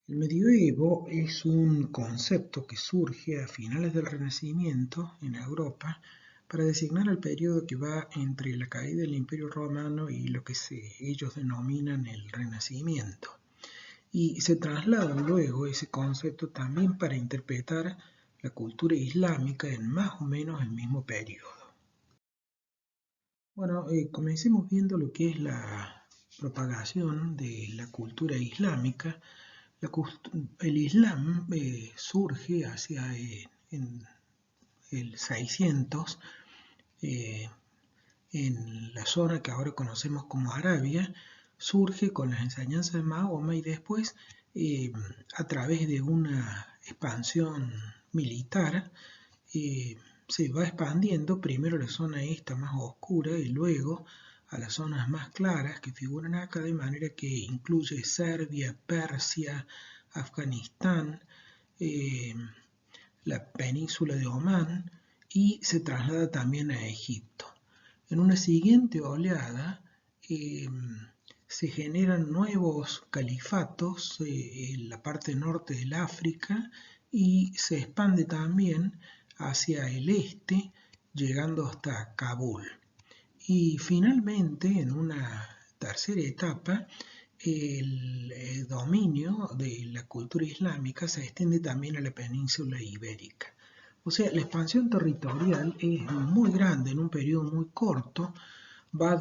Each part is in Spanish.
El medioevo es un concepto que surge a finales del Renacimiento en Europa para designar el periodo que va entre la caída del Imperio Romano y lo que ellos denominan el Renacimiento. Y se traslada luego ese concepto también para interpretar la cultura islámica en más o menos el mismo periodo. Bueno, comencemos viendo lo que es la propagación de la cultura islámica. El Islam surge en el 600 eh, en la zona que ahora conocemos como Arabia, surge con las enseñanzas de Mahoma y después eh, a través de una expansión militar eh, se va expandiendo primero a la zona esta más oscura y luego a las zonas más claras que figuran acá, de manera que incluye Serbia, Persia, Afganistán, eh, la península de Omán y se traslada también a Egipto. En una siguiente oleada eh, se generan nuevos califatos en la parte norte del África y se expande también hacia el este, llegando hasta Kabul. Y finalmente, en una tercera etapa, el dominio de la cultura islámica se extiende también a la península ibérica. O sea, la expansión territorial es muy grande en un periodo muy corto, va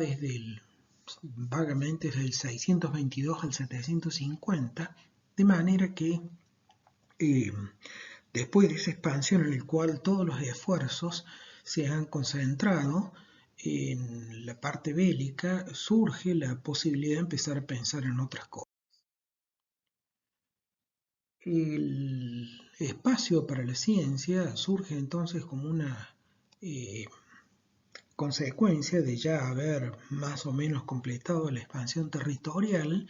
vagamente desde el 622 al 750, de manera que eh, después de esa expansión en la cual todos los esfuerzos se han concentrado en la parte bélica, surge la posibilidad de empezar a pensar en otras cosas. El espacio para la ciencia surge entonces como una consecuencia de ya haber más o menos completado la expansión territorial.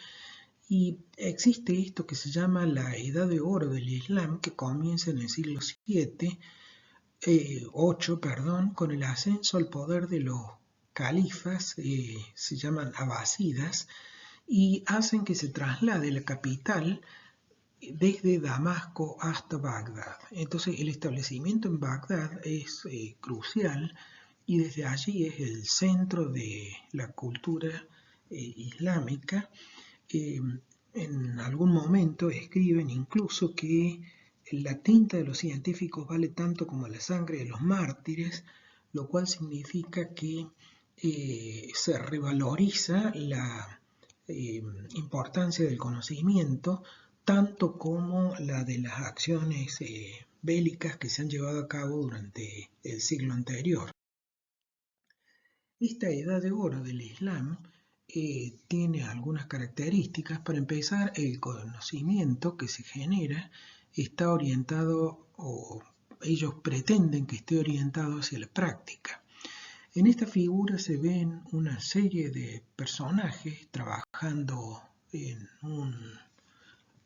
Y existe esto que se llama la Edad de Oro del Islam, que comienza en el siglo VIII, perdón, con el ascenso al poder de los califas, se llaman abasidas, y hacen que se traslade la capital desde Damasco hasta Bagdad. Entonces el establecimiento en Bagdad es crucial y desde allí es el centro de la cultura islámica. Eh, en algún momento escriben incluso que la tinta de los científicos vale tanto como la sangre de los mártires, lo cual significa que se revaloriza la importancia del conocimiento, tanto como la de las acciones bélicas que se han llevado a cabo durante el siglo anterior. Esta edad de oro del Islam tiene algunas características. Para empezar, el conocimiento que se genera está orientado, o ellos pretenden que esté orientado hacia la práctica. En esta figura se ven una serie de personajes trabajando en un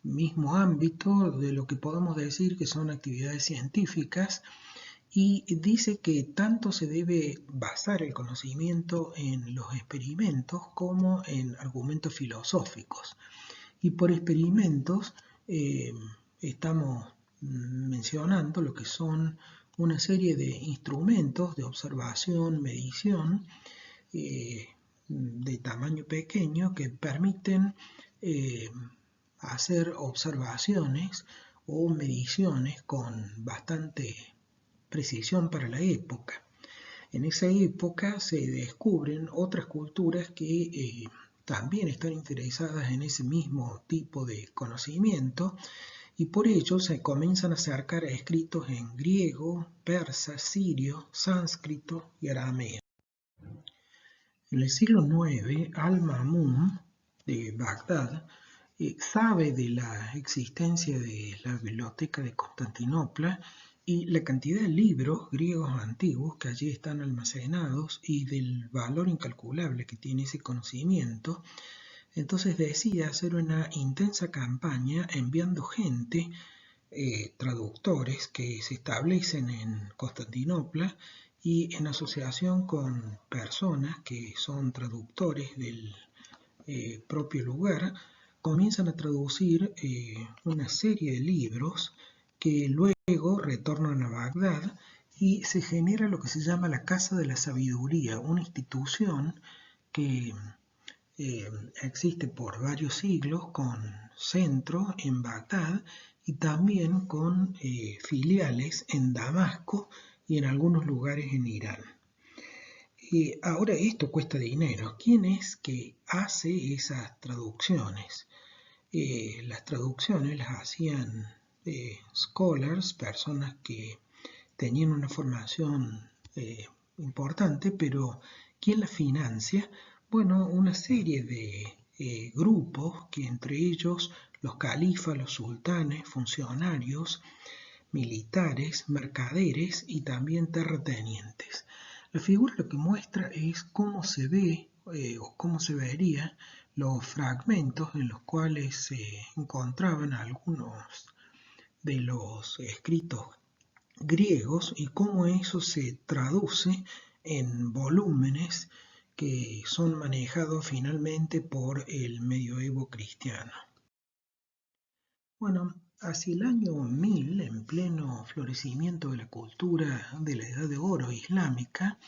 mismo ámbito de lo que podemos decir que son actividades científicas, y dice que tanto se debe basar el conocimiento en los experimentos como en argumentos filosóficos. Y por experimentos estamos mencionando lo que son una serie de instrumentos de observación, medición, de tamaño pequeño que permiten hacer observaciones o mediciones con bastante precisión para la época. En esa época se descubren otras culturas que también están interesadas en ese mismo tipo de conocimiento y por ello se comienzan a acercar a escritos en griego, persa, sirio, sánscrito y arameo. En el siglo IX, Al-Ma'mún de Bagdad sabe de la existencia de la biblioteca de Constantinopla y la cantidad de libros griegos antiguos que allí están almacenados y del valor incalculable que tiene ese conocimiento. Entonces decide hacer una intensa campaña enviando gente, traductores que se establecen en Constantinopla y en asociación con personas que son traductores del propio lugar, comienzan a traducir una serie de libros que luego retornan a Bagdad y se genera lo que se llama la Casa de la Sabiduría, una institución que existe por varios siglos con centro en Bagdad y también con filiales en Damasco y en algunos lugares en Irán. Ahora esto cuesta dinero. ¿Quién es que hace esas traducciones? Las traducciones las hacían scholars, personas que tenían una formación importante, pero ¿quién la financia? Bueno, una serie de grupos que entre ellos los califas, los sultanes, funcionarios, militares, mercaderes y también terratenientes. La figura lo que muestra es cómo se ve o cómo se vería los fragmentos en los cuales se encontraban algunos de los escritos griegos y cómo eso se traduce en volúmenes que son manejados finalmente por el medioevo cristiano. Bueno, hacia el año 1000, en pleno florecimiento de la cultura de la Edad de Oro islámica,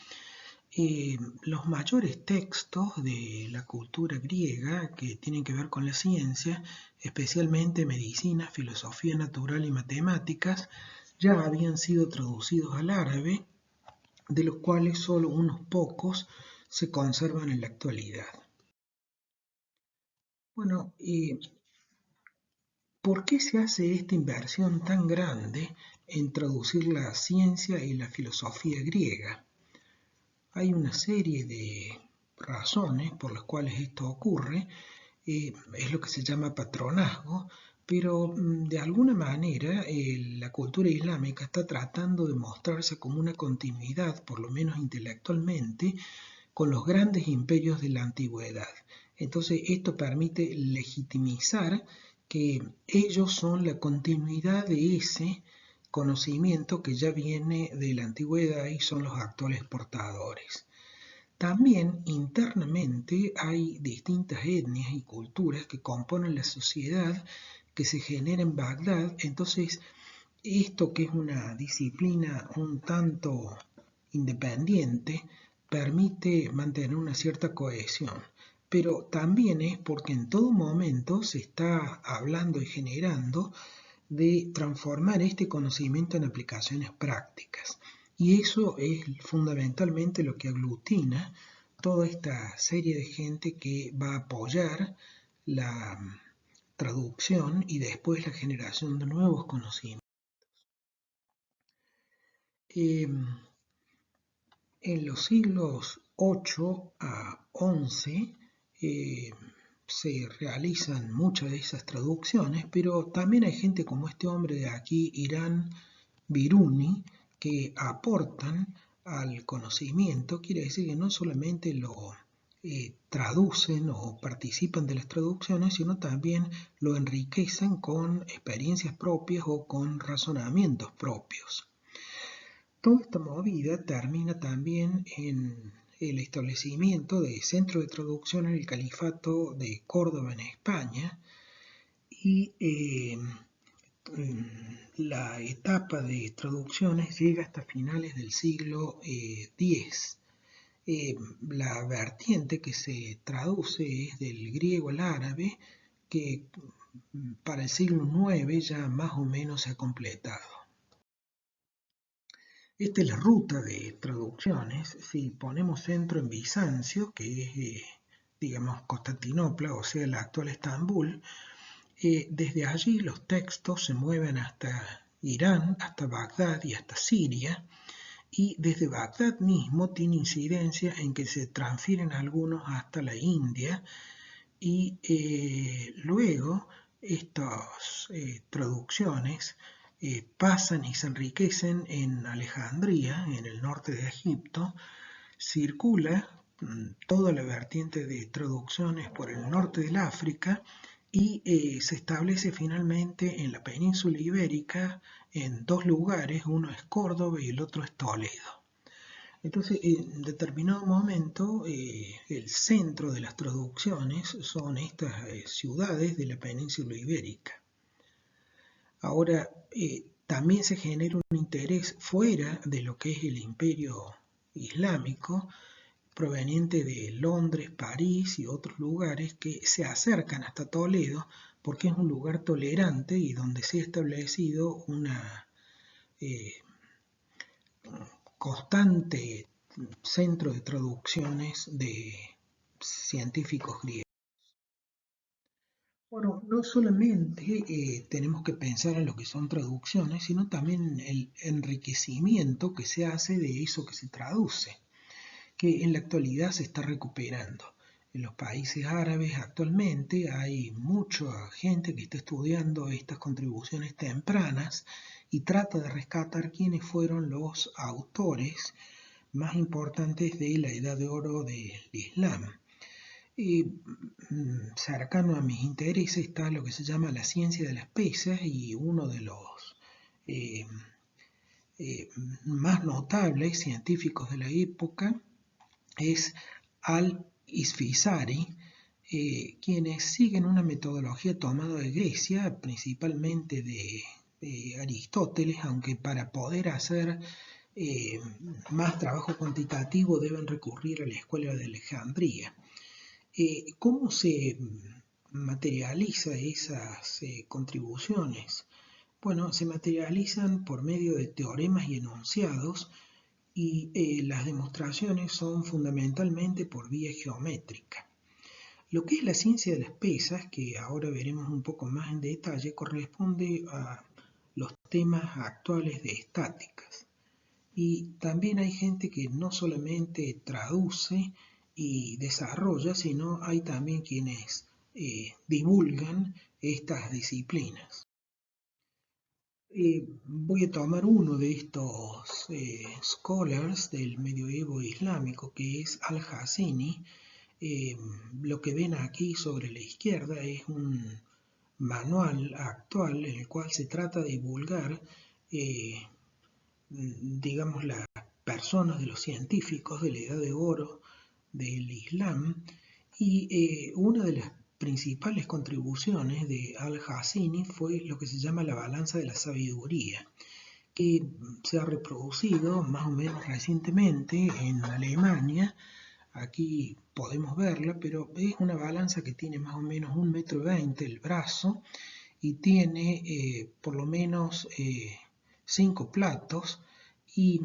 los mayores textos de la cultura griega que tienen que ver con la ciencia, especialmente medicina, filosofía natural y matemáticas, ya habían sido traducidos al árabe, de los cuales solo unos pocos se conservan en la actualidad. Bueno, ¿por qué se hace esta inversión tan grande en traducir la ciencia y la filosofía griega? Hay una serie de razones por las cuales esto ocurre, es lo que se llama patronazgo, pero de alguna manera la cultura islámica está tratando de mostrarse como una continuidad, por lo menos intelectualmente, con los grandes imperios de la antigüedad. Entonces esto permite legitimizar que ellos son la continuidad de ese conocimiento que ya viene de la antigüedad y son los actuales portadores. También internamente hay distintas etnias y culturas que componen la sociedad que se genera en Bagdad, entonces esto que es una disciplina un tanto independiente permite mantener una cierta cohesión, pero también es porque en todo momento se está hablando y generando de transformar este conocimiento en aplicaciones prácticas. Y eso es fundamentalmente lo que aglutina toda esta serie de gente que va a apoyar la traducción y después la generación de nuevos conocimientos. En los siglos 8 a 11 se realizan muchas de esas traducciones, pero también hay gente como este hombre de aquí, Irán Biruni, que aportan al conocimiento, quiere decir que no solamente lo traducen o participan de las traducciones, sino también lo enriquecen con experiencias propias o con razonamientos propios. Toda esta movida termina también en el establecimiento de centros de traducción en el Califato de Córdoba en España y la etapa de traducciones llega hasta finales del siglo X. La vertiente que se traduce es del griego al árabe, que para el siglo IX ya más o menos se ha completado. Esta es la ruta de traducciones. Si ponemos centro en Bizancio, que es, digamos, Constantinopla, o sea, la actual Estambul, desde allí los textos se mueven hasta Irán, hasta Bagdad y hasta Siria, y desde Bagdad mismo tiene incidencia en que se transfieren algunos hasta la India, y luego estas traducciones pasan y se enriquecen en Alejandría, en el norte de Egipto, circula toda la vertiente de traducciones por el norte del África y se establece finalmente en la península ibérica en dos lugares, uno es Córdoba y el otro es Toledo. Entonces, en determinado momento, el centro de las traducciones son estas ciudades de la península ibérica. Ahora, también se genera un interés fuera de lo que es el imperio islámico, proveniente de Londres, París y otros lugares que se acercan hasta Toledo porque es un lugar tolerante y donde se ha establecido una eh, constante centro de traducciones de científicos griegos. Bueno, no solamente tenemos que pensar en lo que son traducciones, sino también el enriquecimiento que se hace de eso que se traduce, que en la actualidad se está recuperando. En los países árabes actualmente hay mucha gente que está estudiando estas contribuciones tempranas y trata de rescatar quiénes fueron los autores más importantes de la Edad de Oro del Islam. Y cercano a mis intereses está lo que se llama la ciencia de las pesas y uno de los eh, más notables científicos de la época es Al-Isfisari, quienes siguen una metodología tomada de Grecia, principalmente de Aristóteles, aunque para poder hacer más trabajo cuantitativo deben recurrir a la escuela de Alejandría. ¿Cómo se materializa esas contribuciones? Bueno, se materializan por medio de teoremas y enunciados y las demostraciones son fundamentalmente por vía geométrica. Lo que es la ciencia de las pesas, que ahora veremos un poco más en detalle, corresponde a los temas actuales de estáticas. Y también hay gente que no solamente traduce y desarrolla, sino hay también quienes divulgan estas disciplinas. Voy a tomar uno de estos scholars del medioevo islámico, que es Al-Hasini. Lo que ven aquí sobre la izquierda es un manual actual en el cual se trata de divulgar digamos, las personas de los científicos de la Edad de Oro del Islam y una de las principales contribuciones de Al-Hasini fue lo que se llama la balanza de la sabiduría, que se ha reproducido más o menos recientemente en Alemania. Aquí podemos verla, pero es una balanza que tiene más o menos 1,20 m el brazo y tiene por lo menos 5 platos y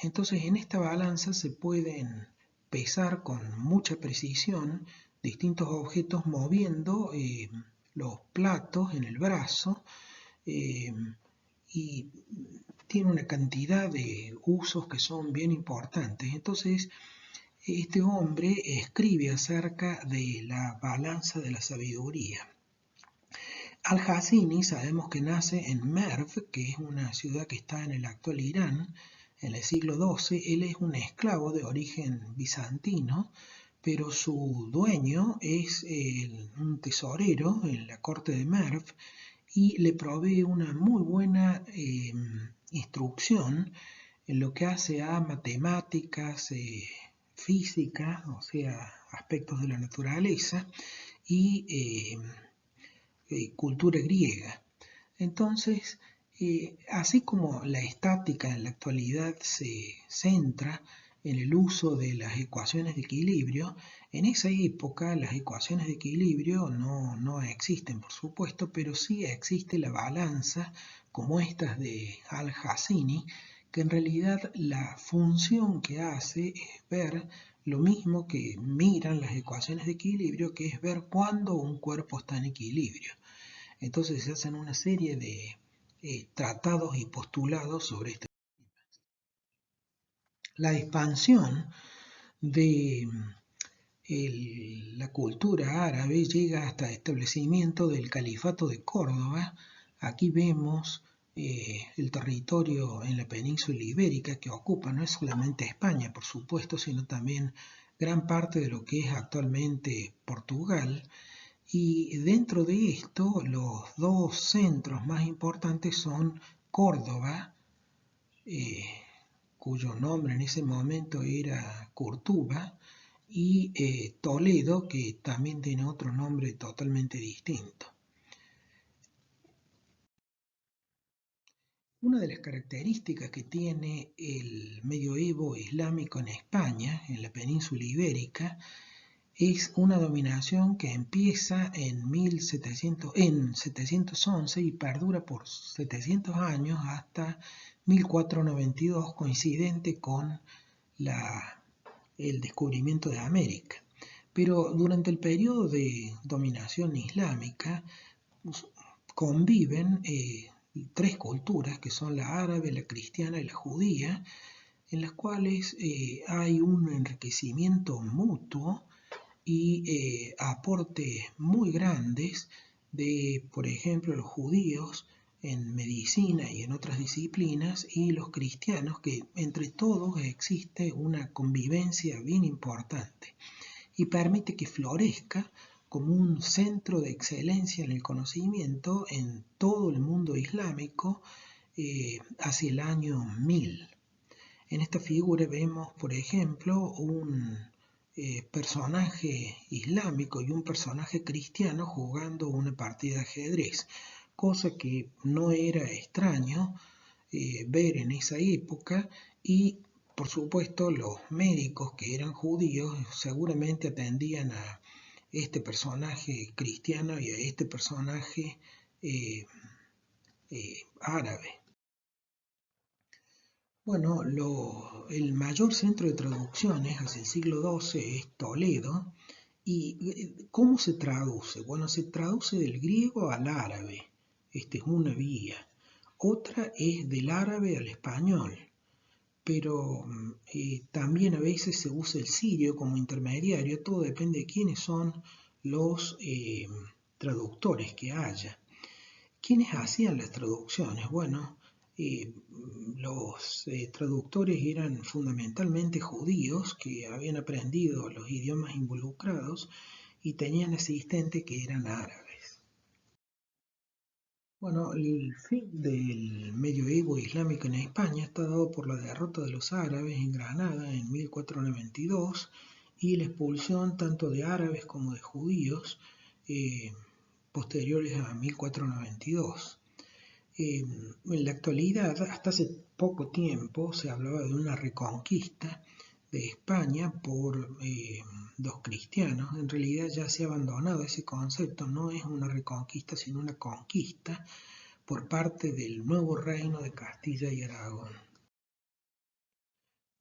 entonces en esta balanza se pueden pesar con mucha precisión distintos objetos moviendo los platos en el brazo eh, y tiene una cantidad de usos que son bien importantes. Entonces este hombre escribe acerca de la balanza de la sabiduría. Al-Hasini sabemos que nace en Merv, que es una ciudad que está en el actual Irán, en el siglo XII. Él es un esclavo de origen bizantino, pero su dueño es un tesorero en la corte de Merv y le provee una muy buena instrucción en lo que hace a matemáticas, física, o sea, aspectos de la naturaleza, y cultura griega. Entonces, así como la estática en la actualidad se centra en el uso de las ecuaciones de equilibrio, en esa época las ecuaciones de equilibrio no existen, por supuesto, pero sí existe la balanza como estas de Al-Hasini, que en realidad la función que hace es ver lo mismo que miran las ecuaciones de equilibrio, que es ver cuándo un cuerpo está en equilibrio. Entonces se hacen una serie de tratados y postulados sobre este. La expansión de la cultura árabe llega hasta el establecimiento del califato de Córdoba. Aquí vemos el territorio en la península ibérica que ocupa no es solamente España, por supuesto, sino también gran parte de lo que es actualmente Portugal. Y dentro de esto, los dos centros más importantes son Córdoba, eh, cuyo nombre en ese momento era Curtuba, y Toledo, que también tiene otro nombre totalmente distinto. Una de las características que tiene el medioevo islámico en España, en la península ibérica, es una dominación que empieza en 711 y perdura por 700 años hasta 1492, coincidente con el descubrimiento de América. Pero durante el periodo de dominación islámica conviven tres culturas, que son la árabe, la cristiana y la judía, en las cuales hay un enriquecimiento mutuo y aportes muy grandes de, por ejemplo, los judíos en medicina y en otras disciplinas, y los cristianos, que entre todos existe una convivencia bien importante y permite que florezca como un centro de excelencia en el conocimiento en todo el mundo islámico hacia el año 1000. En esta figura vemos, por ejemplo, un personaje islámico y un personaje cristiano jugando una partida de ajedrez, cosa que no era extraño ver en esa época, y por supuesto los médicos que eran judíos seguramente atendían a este personaje cristiano y a este personaje árabe. Bueno, el mayor centro de traducciones hacia el siglo XII es Toledo. ¿Y cómo se traduce? Bueno, se traduce del griego al árabe. Esta es una vía. Otra es del árabe al español, pero también a veces se usa el sirio como intermediario. Todo depende de quiénes son los traductores que haya. ¿Quiénes hacían las traducciones? Bueno, los traductores eran fundamentalmente judíos que habían aprendido los idiomas involucrados y tenían asistentes que eran árabes. Bueno, el fin del medioevo islámico en España está dado por la derrota de los árabes en Granada en 1492 y la expulsión tanto de árabes como de judíos posteriores a 1492. En la actualidad, hasta hace poco tiempo, se hablaba de una reconquista de España por los cristianos. En realidad ya se ha abandonado ese concepto, no es una reconquista, sino una conquista por parte del nuevo reino de Castilla y Aragón.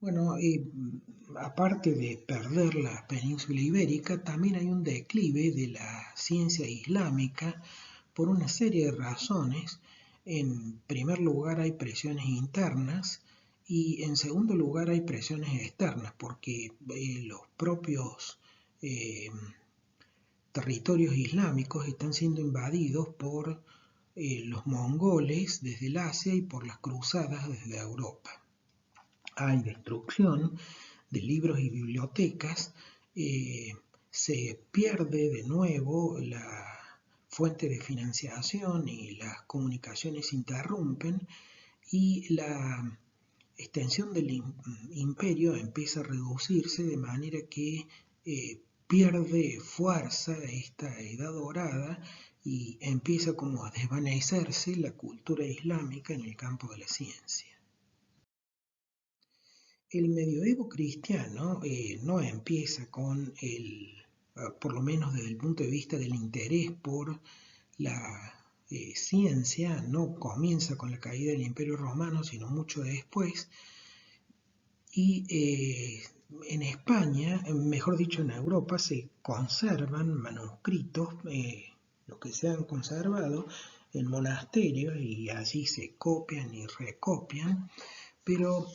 Bueno, aparte de perder la península ibérica, también hay un declive de la ciencia islámica por una serie de razones. En primer lugar hay presiones internas y en segundo lugar hay presiones externas, porque los propios territorios islámicos están siendo invadidos por los mongoles desde el Asia y por las cruzadas desde Europa. Hay destrucción de libros y bibliotecas, se pierde de nuevo la fuente de financiación y las comunicaciones se interrumpen y la extensión del imperio empieza a reducirse de manera que pierde fuerza esta edad dorada y empieza como a desvanecerse la cultura islámica en el campo de la ciencia. El medioevo cristiano no empieza con por lo menos desde el punto de vista del interés por la ciencia, no comienza con la caída del Imperio Romano, sino mucho después. Y en España, mejor dicho en Europa, se conservan manuscritos, los que se han conservado en monasterios, y así se copian y recopian, pero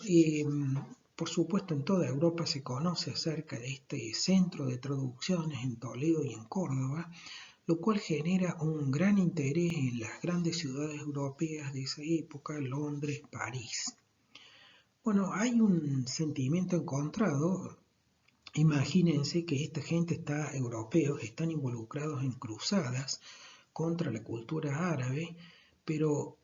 por supuesto en toda Europa se conoce acerca de este centro de traducciones en Toledo y en Córdoba, lo cual genera un gran interés en las grandes ciudades europeas de esa época, Londres, París. Bueno, hay un sentimiento encontrado. Imagínense que esta gente europeos, están involucrados en cruzadas contra la cultura árabe, pero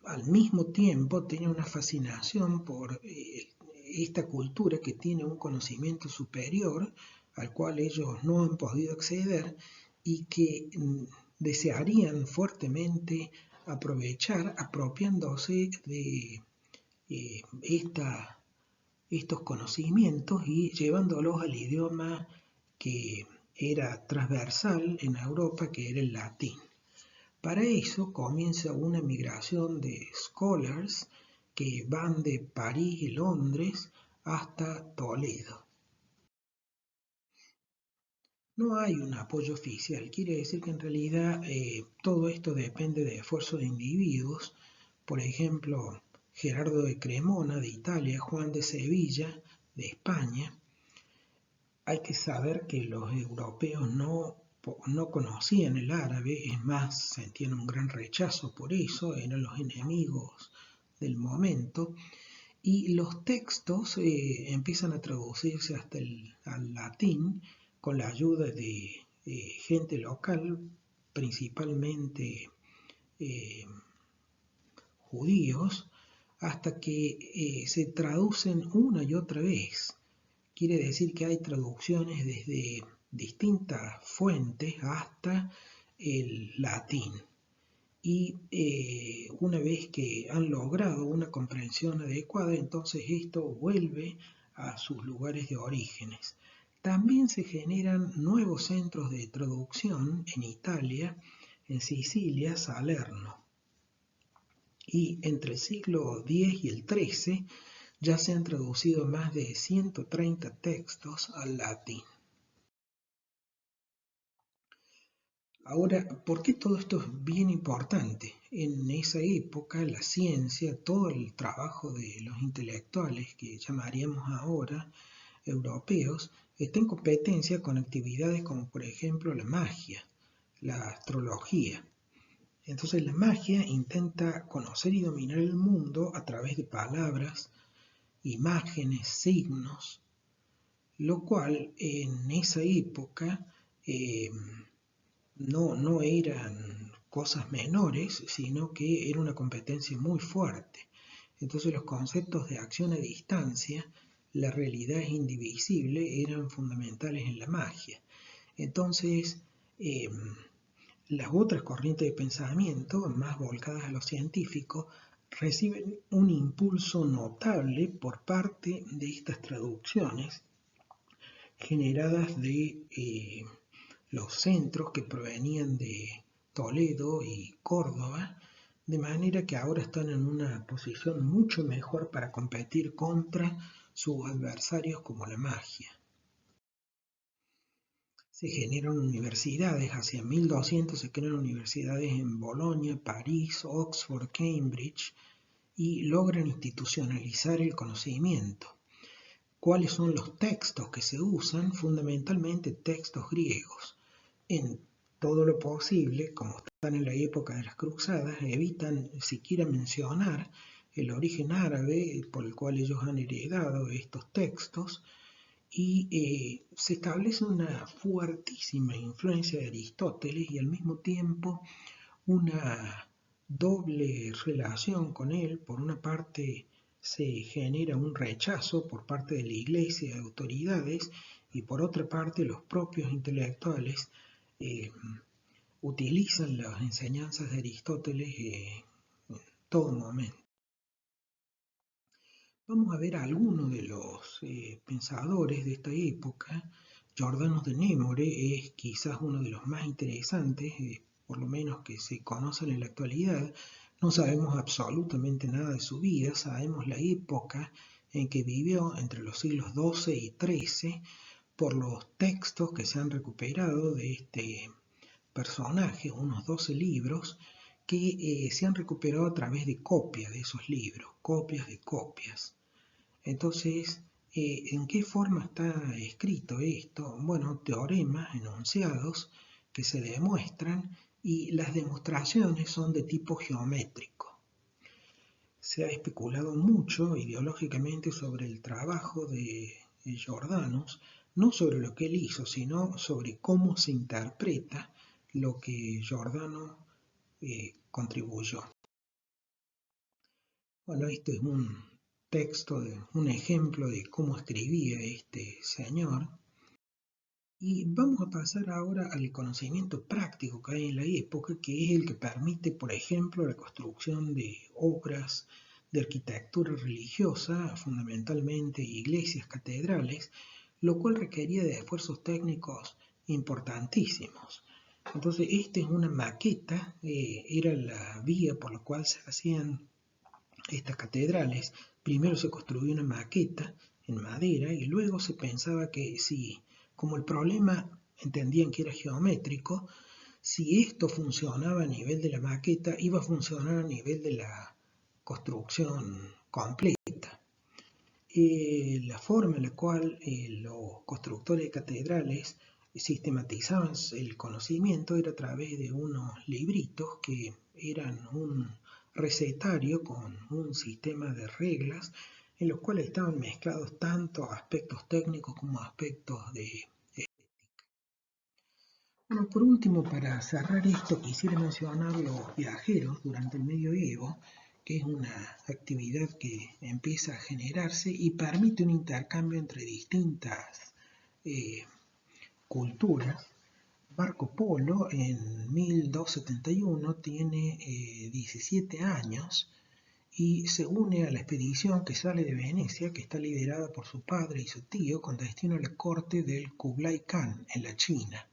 al mismo tiempo tenía una fascinación por esta cultura que tiene un conocimiento superior al cual ellos no han podido acceder y que desearían fuertemente aprovechar apropiándose de estos conocimientos y llevándolos al idioma que era transversal en Europa, que era el latín. Para eso comienza una migración de scholars que van de París y Londres hasta Toledo. No hay un apoyo oficial, quiere decir que en realidad todo esto depende de esfuerzos de individuos. Por ejemplo, Gerardo de Cremona de Italia, Juan de Sevilla de España. Hay que saber que los europeos no conocían el árabe, es más, sentían un gran rechazo por eso, eran los enemigos del momento, y los textos empiezan a traducirse hasta al latín con la ayuda de gente local, principalmente eh, judíos, hasta que se traducen una y otra vez. Quiere decir que hay traducciones desde distintas fuentes hasta el latín. Y una vez que han logrado una comprensión adecuada, entonces esto vuelve a sus lugares de orígenes. También se generan nuevos centros de traducción en Italia, en Sicilia, Salerno. Y entre el siglo X y el XIII ya se han traducido más de 130 textos al latín. Ahora, ¿por qué todo esto es bien importante? En esa época la ciencia, todo el trabajo de los intelectuales que llamaríamos ahora europeos, está en competencia con actividades como por ejemplo la magia, la astrología. Entonces la magia intenta conocer y dominar el mundo a través de palabras, imágenes, signos, lo cual en esa época no eran cosas menores, sino que era una competencia muy fuerte. Entonces los conceptos de acción a distancia, la realidad es indivisible, eran fundamentales en la magia. Entonces, las otras corrientes de pensamiento, más volcadas a lo científico, reciben un impulso notable por parte de estas traducciones generadas de los centros que provenían de Toledo y Córdoba, de manera que ahora están en una posición mucho mejor para competir contra sus adversarios como la magia. Se generan universidades, hacia 1200 se crean universidades en Bolonia, París, Oxford, Cambridge, y logran institucionalizar el conocimiento. ¿Cuáles son los textos que se usan? Fundamentalmente textos griegos. En todo lo posible, como están en la época de las cruzadas, evitan siquiera mencionar el origen árabe por el cual ellos han heredado estos textos, y se establece una fuertísima influencia de Aristóteles y al mismo tiempo una doble relación con él. Por una parte se genera un rechazo por parte de la Iglesia y de autoridades, y por otra parte los propios intelectuales eh, utilizan las enseñanzas de Aristóteles en todo momento. Vamos a ver a algunos de los pensadores de esta época. Giordano de Nemore es quizás uno de los más interesantes, por lo menos que se conocen en la actualidad. No sabemos absolutamente nada de su vida, sabemos la época en que vivió entre los siglos XII y XIII por los textos que se han recuperado de este personaje, unos 12 libros, que se han recuperado a través de copias de esos libros, copias de copias. Entonces, ¿en qué forma está escrito esto? Bueno, teoremas, enunciados que se demuestran, y las demostraciones son de tipo geométrico. Se ha especulado mucho ideológicamente sobre el trabajo de Jordanos, no sobre lo que él hizo, sino sobre cómo se interpreta lo que Giordano contribuyó. Bueno, esto es un texto, un ejemplo de cómo escribía este señor. Y vamos a pasar ahora al conocimiento práctico que hay en la época, que es el que permite, por ejemplo, la construcción de obras de arquitectura religiosa, fundamentalmente iglesias, catedrales, lo cual requería de esfuerzos técnicos importantísimos. Entonces, esta es una maqueta, era la vía por la cual se hacían estas catedrales. Primero se construyó una maqueta en madera y luego se pensaba que si, como el problema entendían que era geométrico, si esto funcionaba a nivel de la maqueta, iba a funcionar a nivel de la construcción completa. La forma en la cual los constructores de catedrales sistematizaban el conocimiento era a través de unos libritos que eran un recetario con un sistema de reglas en los cuales estaban mezclados tanto aspectos técnicos como aspectos de... Bueno, por último, para cerrar esto, quisiera mencionar los viajeros durante el medioevo, que es una actividad que empieza a generarse y permite un intercambio entre distintas eh, culturas. Marco Polo en 1271 tiene 17 años y se une a la expedición que sale de Venecia, que está liderada por su padre y su tío, con destino a la corte del Kublai Khan en la China.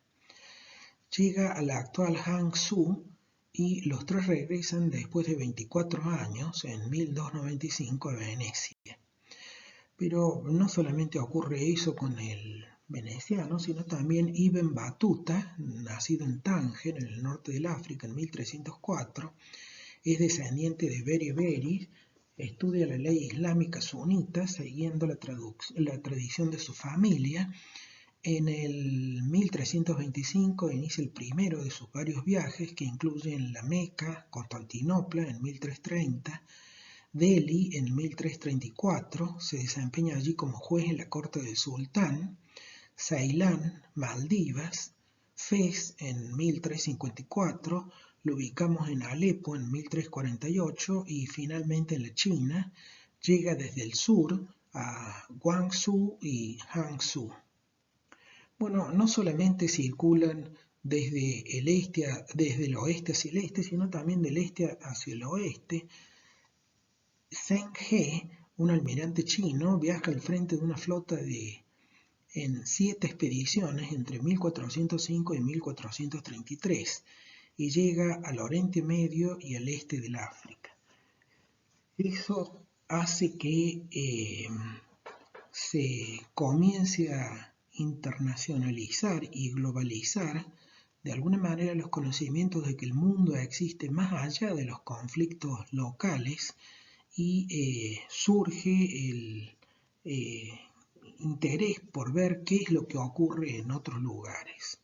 Llega a la actual Hangzhou y los tres regresan después de 24 años, en 1295, a Venecia. Pero no solamente ocurre eso con el veneciano, sino también Ibn Battuta, nacido en Tánger, en el norte del África, en 1304, es descendiente de Beri, estudia la ley islámica sunita siguiendo la tradición de su familia. En el 1325 inicia el primero de sus varios viajes que incluyen la Meca, Constantinopla en 1330, Delhi en 1334, se desempeña allí como juez en la corte del sultán, Ceilán, Maldivas, Fez en 1354, lo ubicamos en Alepo en 1348 y finalmente en la China llega desde el sur a Guangzhou y Hangzhou. Bueno, no solamente circulan desde el oeste hacia el este, sino también del este hacia el oeste. Zheng He, un almirante chino, viaja al frente de una flota en 7 expediciones entre 1405 y 1433 y llega al Oriente Medio y al este del África. Eso hace que se comience a internacionalizar y globalizar de alguna manera los conocimientos de que el mundo existe más allá de los conflictos locales y surge el interés por ver qué es lo que ocurre en otros lugares.